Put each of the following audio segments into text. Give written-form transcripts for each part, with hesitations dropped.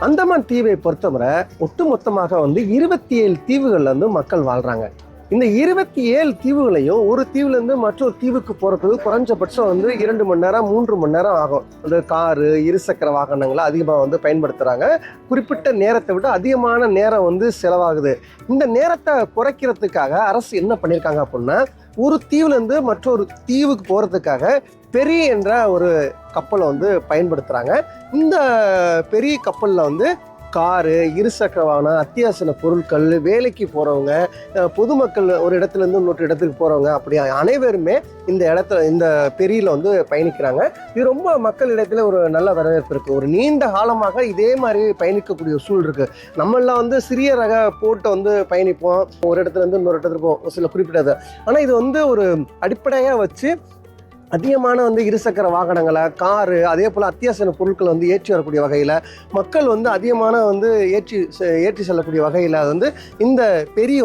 அந்தமான் தீவை பொறுத்தவரை ஒட்டுமொத்தமாக 27 தீவுகள்ல இருந்து மக்கள் வாழ்றாங்க. இந்த 27 தீவுகளையும் ஒரு தீவுலேருந்து மற்றொரு தீவுக்கு போகிறதுக்கு குறைஞ்சபட்சம் 2 மணி நேரம் 3 மணி நேரம் ஆகும். இந்த காரு, இருசக்கர வாகனங்களை அதிகமாக பயன்படுத்துகிறாங்க. குறிப்பிட்ட நேரத்தை விட அதிகமான நேரம் செலவாகுது. இந்த நேரத்தை குறைக்கிறதுக்காக அரசு என்ன பண்ணியிருக்காங்க அப்படின்னா, ஒரு தீவுலேருந்து மற்றொரு தீவுக்கு போகிறதுக்காக பெரிய என்ற ஒரு கப்பலை பயன்படுத்துகிறாங்க. இந்த பெரிய கப்பலில் காரு, இருசக்கர வாகனம், அத்தியாவசிய பொருட்கள், வேலைக்கு போகிறவங்க, பொதுமக்கள் ஒரு இடத்துலேருந்து இன்னொரு இடத்துக்கு போகிறவங்க, அப்படி அனைவருமே இந்த பெரியில் பயணிக்கிறாங்க. இது ரொம்ப மக்களிடத்தில் ஒரு நல்ல வரவேற்பு இருக்குது. ஒரு நீண்ட காலமாக இதே மாதிரி பயணிக்கக்கூடிய ஒரு சூழல் இருக்குது. நம்மளாம் சிறிய ரக போட்டு பயணிப்போம், ஒரு இடத்துலேருந்து இன்னொரு இடத்துக்கு போவோம் சில குறிப்பிட்டது. ஆனால் இது ஒரு அடிப்படையாக வச்சு அதிகமான இருசக்கர வாகனங்களை, காரு, அதே போல் அத்தியாவசிய பொருட்கள் ஏற்றி வரக்கூடிய வகையில், மக்கள் அதிகமான ஏற்றி செல்லக்கூடிய வகையில் இந்த பெரிய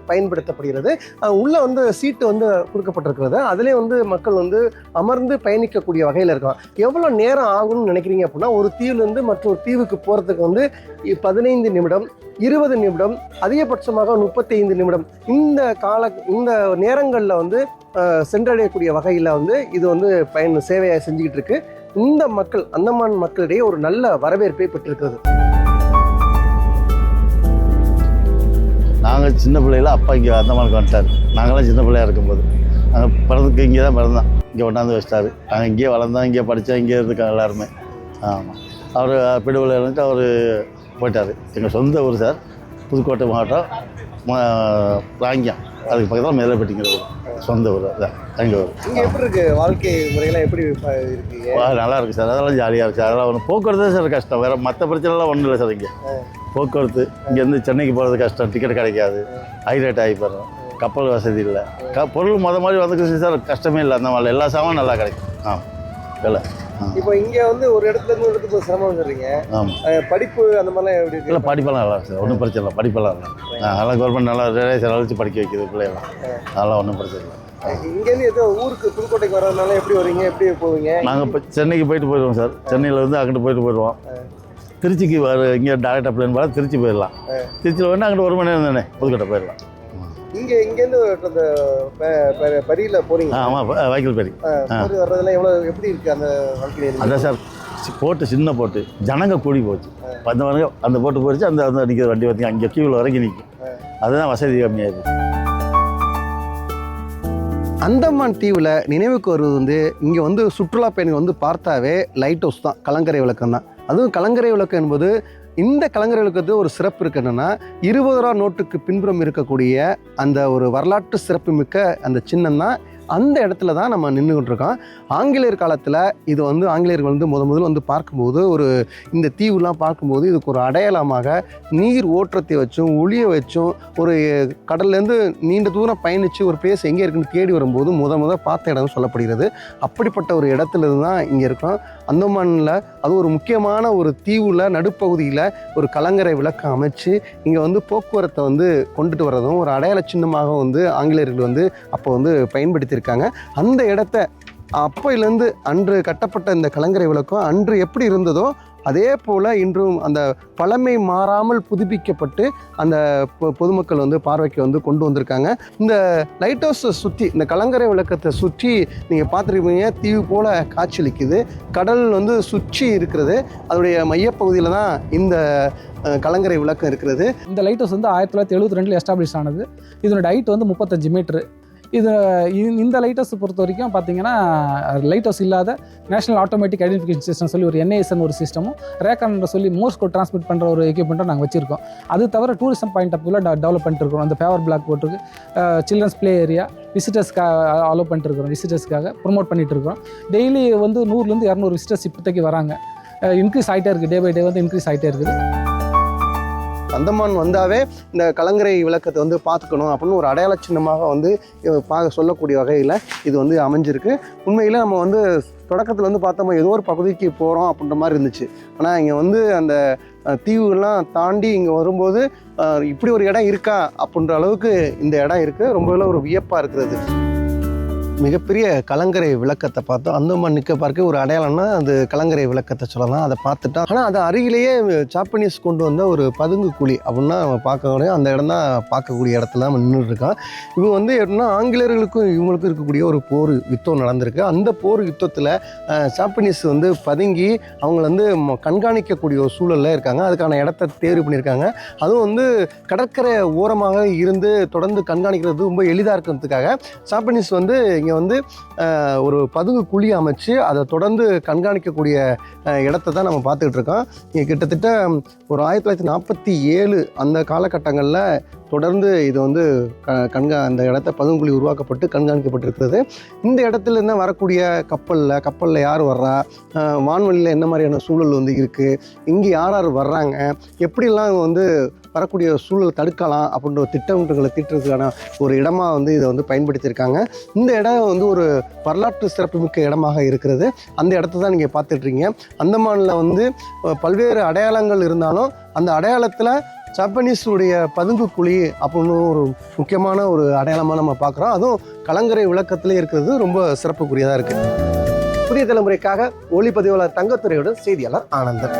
பயன்படுத்தப்படுகிறது. உள்ள சீட்டு கொடுக்கப்பட்டிருக்கிறது. அதிலே மக்கள் அமர்ந்து பயணிக்கக்கூடிய வகையில் இருக்கும். எவ்வளோ நேரம் ஆகும்னு நினைக்கிறீங்க அப்படின்னா, ஒரு தீவுலேருந்து மற்றொரு தீவுக்கு போகிறதுக்கு 15 நிமிடம், 20 நிமிடம், அதிகபட்சமாக 35 நிமிடம், இந்த நேரங்களில் சென்றடையக்கூடிய வகையில் இது சேவையை செஞ்சுக்கிட்டு இருக்கு. இந்த மக்கள், அந்தமான் மக்களிடையே ஒரு நல்ல வரவேற்பை பெற்றிருக்கிறது. நாங்கள் சின்ன பிள்ளையில அப்பா இங்கே அந்தமானுக்கு வந்துட்டார். நாங்களாம் சின்ன பிள்ளையா இருக்கும்போது நாங்கள் பிறந்ததுக்கு இங்கே தான் பிறந்தோம். இங்கே கொண்டாந்து வச்சிட்டாரு. நாங்கள் இங்கேயே வளர்ந்தோம், இங்கே படித்தோம், இங்கே இருக்காங்க எல்லாருமே. ஆமாம், அவர் பிடுவில் இருந்துட்டு அவர் போயிட்டார். எங்கள் சொந்த ஊர் சார், புதுக்கோட்டை மாவட்டம் ராங்கியம், அதுக்கு பக்கத்தில் மேலப்பட்டிங்கிற ஊர் சொந்த ஊர். அதான் எங்கள் ஊர். இங்கே எப்படி இருக்குது வாழ்க்கை முறையெல்லாம் எப்படி இருக்குது? நல்லா இருக்குது சார், அதெல்லாம் ஜாலியாக இருக்குது சார். அதெல்லாம் ஒன்று போக்குவரத்து தான் சார் கஷ்டம், வேறு மற்ற பிரச்சனைலாம் ஒன்றும் இல்லை சார். இங்கே போக்குவரத்து, இங்கேருந்து சென்னைக்கு போகிறது கஷ்டம், டிக்கெட் கிடைக்காது, ஹை ரேட் ஆகி போகிறோம், கப்பல் வசதி இல்லை, பொருள் மாதிரி வந்துருக்கு சார், கஷ்டமே இல்லை. அந்த மாதிரி எல்லா சாமானும் நல்லா கிடைக்கும். இல்லை இப்போ இங்கே ஒரு இடத்துல இருந்து ஒரு இடத்துக்கு சிரமம் சொல்றீங்க. ஆமாம், படிப்பு அந்த மாதிரிலாம் எப்படி இருக்கு? இல்லை, படிப்பெல்லாம் நல்லா சார், ஒன்றும் பிரச்சனை இல்லை. படிப்பெல்லாம் இல்லை, அதெல்லாம் கவர்மெண்ட் நல்லா செலவழிச்சு படிக்க வைக்கிது பிள்ளைகள்லாம். அதெல்லாம் ஒன்றும் பிரச்சனை இல்லை. இங்கேருந்து ஏதோ ஊருக்கு புதுக்கோட்டைக்கு வர்றதுனால எப்படி வருவீங்க, எப்படி போவீங்க? நாங்கள் இப்போ சென்னைக்கு போயிடுவோம் சார். சென்னையில் அங்கிட்டு போயிடுவோம். திருச்சிக்கு இங்கே டேரக்டாக பிளேன் போல திருச்சி போயிடலாம். திருச்சியில் வந்து அங்கிட்டு 1 மணி நேரம் தானே புதுக்கோட்டை போயிடலாம். இங்கேருந்து அந்த பரியில் போறீங்க? ஆமாம், வைக்கல் பரி வர்றதுல எவ்வளோ எப்படி இருக்குது அந்த வாழ்க்கை? அதான் சார், சின்ன போட்டு ஜனங்க கூடி போச்சு. அந்த போட்டு போயிடுச்சு. அந்த நிற்கிற வண்டி வந்து அங்கே கியூவில் வரைக்கும் நிற்கும். அதுதான் வசதி கம்மியாகிடுது. அந்தமான் தீவில் நினைவுக்கு வருவது இங்கே சுற்றுலா பயணிகள் பார்த்தாவே லைட் ஹவுஸ் தான், கலங்கரை விளக்கம் தான். அதுவும் கலங்கரை விளக்கம் என்பது, இந்த கலங்கரை விளக்கத்து ஒரு சிறப்பு இருக்குது. என்னென்னா, 20 ரூபா நோட்டுக்கு பின்புறம் இருக்கக்கூடிய அந்த ஒரு வரலாற்று சிறப்பு மிக்க அந்த சின்னம் தான். அந்த இடத்துல தான் நம்ம நின்றுக்கிட்டு இருக்கோம். ஆங்கிலேயர் காலத்தில் இது ஆங்கிலேயர்கள் முதல் பார்க்கும்போது, இந்த தீவுலாம் பார்க்கும்போது இதுக்கு ஒரு அடையாளமாக நீர் ஓற்றத்தை வச்சும் ஒளியை வச்சும் ஒரு கடல்லேருந்து நீண்ட தூரம் பயணித்து ஒரு பிளேஸ் எங்கே இருக்குன்னு தேடி வரும்போது முத பார்த்த இடம் சொல்லப்படுகிறது. அப்படிப்பட்ட ஒரு இடத்துல தான் இங்கே இருக்கோம். அந்தமானில் அது ஒரு முக்கியமான ஒரு தீவில் நடுப்பகுதியில் ஒரு கலங்கரை விளக்கம் அமைச்சு இங்கே போக்குவரத்தை கொண்டுட்டு வர்றதும் ஒரு அடையாள சின்னமாக ஆங்கிலேயர்கள் அப்போ பயன்படுத்தியிருக்காங்க. அந்த இடத்த அப்போலேருந்து அன்று கட்டப்பட்ட இந்த கலங்கரை விளக்கம் அன்று எப்படி இருந்ததோ அதே போல் இன்றும் அந்த பழமை மாறாமல் புதுப்பிக்கப்பட்டு அந்த பொதுமக்கள் பார்வைக்கு கொண்டு வந்திருக்காங்க. இந்த லைட் ஹவுஸை சுற்றி, இந்த கலங்கரை விளக்கத்தை சுற்றி நீங்கள் பார்த்துருப்பீங்க, தீவு போல் காட்சியளிக்குது. கடல் சுற்றி இருக்கிறது. அதனுடைய மையப்பகுதியில் தான் இந்த கலங்கரை விளக்கம் இருக்கிறது. இந்த லைட் ஹவுஸ் 1972 எஸ்டாப்ளிஷ் ஆனது. இதனோட ஹைட் 35 மீட்ரு. இந்த லைட் ஹவுஸ் பொறுத்த வரைக்கும் பார்த்தீங்கன்னா, லைட் ஹவுஸ் இல்லாத நேஷனல் ஆட்டோமேட்டிக் ஐடென்டிஃபிகேஷன் சிஸ்டம் சொல்லி ஒரு NISN ஒரு சிஸ்டமும், ரேக்கான் சொல்லி மோர்ஸ் கோட் டிரான்ஸ்மிட் பண்ணுற ஒரு எக்யூப்மெண்ட்டும் நாங்கள் வச்சுருக்கோம். அது தவிர டூரிசம் பாயிண்ட் ஆஃப் வியூவில் டெவலப் பண்ணிட்டு இருக்கோம். அந்த பேவர் பிளாக் போட்டுருக்கு, சில்ட்ரன்ஸ் ப்ளே ஏரியா, விசிட்டர்ஸ்க்காக அலோவ் பண்ணிட்டு இருக்கிறோம். விசிட்டர்ஸ்க்காக ப்ரொமோட் பண்ணிட்டு இருக்கோம். டெய்லி 100லேருந்து 200 விசிட்டர்ஸ் இப்போதைக்கு வராங்க. இன்க்ரீஸ் ஆகிட்டே இருக்குது, டே பை டே இன்க்ரீஸ் ஆகிட்டே இருக்குது. அந்தமான் வந்தாவே இந்த கலங்கரை விளக்கத்தை பார்த்துக்கணும் அப்படின்னு ஒரு அடையாள சின்னமாக சொல்லக்கூடிய வகையில் இது அமைஞ்சிருக்கு. உண்மையில் நம்ம தொடக்கத்தில் பார்த்தோமா ஏதோ ஒரு பகுதிக்கு போகிறோம் அப்படின்ற மாதிரி இருந்துச்சு. ஆனால் இங்கே அந்த தீவுகள்லாம் தாண்டி இங்கே வரும்போது இப்படி ஒரு இடம் இருக்கா அப்படின்ற அளவுக்கு இந்த இடம் இருக்குது. ரொம்பவே ஒரு வியப்பாக இருக்கிறது. மிகப்பெரிய கலங்கரை விளக்கத்தை பார்த்தோம். அந்தமான் நிக்கோபாருக்கு ஒரு அடையாளம்னா அது கலங்கரை விளக்கத்தை சொல்லலாம். அதை பார்த்துட்டோம். ஆனால் அது அருகிலேயே ஜாப்பனீஸ் கொண்டு வந்த ஒரு பதுங்கு குழி அப்படின்னா நம்ம பார்க்கக்கூடிய அந்த இடம் தான் பார்க்கக்கூடிய இடத்துல நம்ம நின்றுட்டு இருக்கோம். இவங்க வந்து எப்படின்னா ஆங்கிலேயர்களுக்கும் இவங்களுக்கும் இருக்கக்கூடிய ஒரு போர் யுத்தம் நடந்திருக்கு. அந்த போர் யுத்தத்தில் ஜாப்பனீஸ் வந்து பதுங்கி அவங்கள வந்து கண்காணிக்கக்கூடிய ஒரு சூழலில் இருக்காங்க. அதுக்கான இடத்த தேர்வு பண்ணியிருக்காங்க. அதுவும் வந்து கடற்கரை ஓரமாக இருந்து தொடர்ந்து கண்காணிக்கிறது ரொம்ப எளிதாக இருக்கிறதுக்காக ஜாப்பனீஸ் வந்து இங்கே வந்து ஒரு பதுங்கு குழி அமைச்சு அதை தொடர்ந்து கண்காணிக்கக்கூடிய இடத்த தான் நம்ம பார்த்துக்கிட்டு இருக்கோம். இங்கே கிட்டத்தட்ட ஒரு 1947 அந்த காலகட்டங்களில் தொடர்ந்து இது வந்து அந்த இடத்த பதுங்குழி உருவாக்கப்பட்டு கண்காணிக்கப்பட்டிருக்கிறது. இந்த இடத்துல இருந்தால் வரக்கூடிய கப்பலில் யார் வர்றா, வான்வெளியில் என்ன மாதிரியான சூழல் வந்து இருக்குது, இங்கே யார் யார் வர்றாங்க, எப்படிலாம் வந்து வரக்கூடிய சூழல் தடுக்கலாம் அப்படின்ற ஒரு திட்டங்களை தீட்டுறதுக்கான ஒரு இடமா வந்து இதை வந்து பயன்படுத்தியிருக்காங்க. இந்த இடம் வந்து ஒரு வரலாற்று சிறப்புமிக்க இடமாக இருக்கிறது. அந்த இடத்த தான் நீங்கள் பார்த்துட்ருக்கீங்க. அந்தமானில் வந்து பல்வேறு அடையாளங்கள் இருந்தாலும் அந்த அடையாளத்தில் ஜாப்பனீஸுடைய பதுங்கு குழி அப்படின்னு ஒரு முக்கியமான ஒரு அடையாளமாக நம்ம பார்க்குறோம். அதுவும் கலங்கரை விளக்கத்திலே இருக்கிறது ரொம்ப சிறப்புக்குரியதாக இருக்குது. புதிய தலைமுறைக்காக ஒளிப்பதிவாளர் தங்கத்துறையோட செய்தியாளர் ஆனந்தன்.